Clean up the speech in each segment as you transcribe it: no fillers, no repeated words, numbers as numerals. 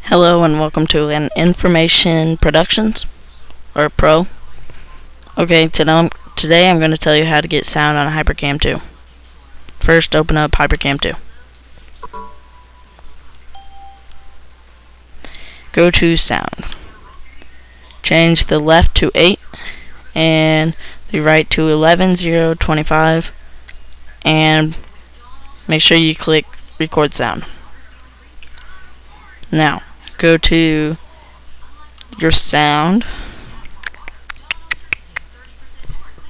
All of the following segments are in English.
Hello and welcome to an Information Productions, or Pro. Okay, today I'm going to tell you how to get sound on a hypercam 2. First, open up hypercam 2. Go to sound. Change the left to 8 and the right to 11, 0, 25, and make sure you click record sound. Now, go to your sound.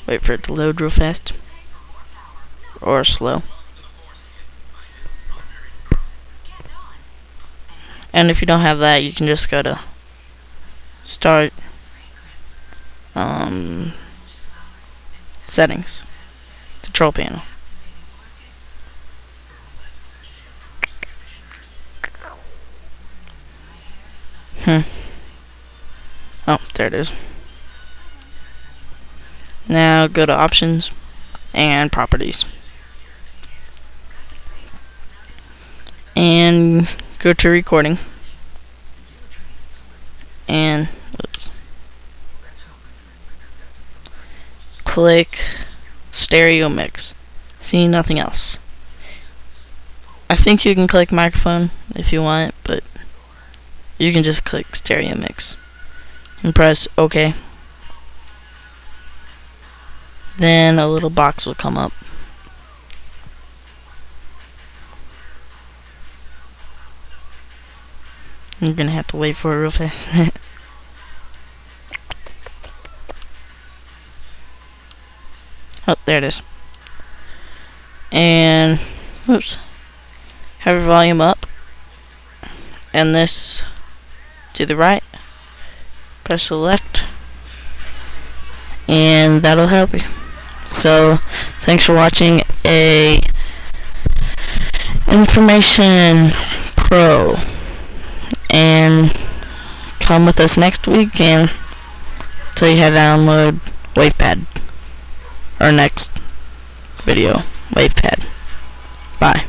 Wait for it to load real fast. Or slow. And if you don't have that, you can just go to Start, Settings, Control Panel. Oh, there it is. Now go to Options and Properties. And go to Recording. And click Stereo Mix. See, nothing else. I think you can click Microphone if you want, but you can just click Stereo Mix and press OK. Then a little box will come up. You're gonna have to wait for it real fast. Oh, there it is. And oops, have your volume up, and this to the right. Press select, and that'll help you. So, thanks for watching a Information Pro, and come with us next week and tell you how to download WavePad. Our next video, WavePad. Bye.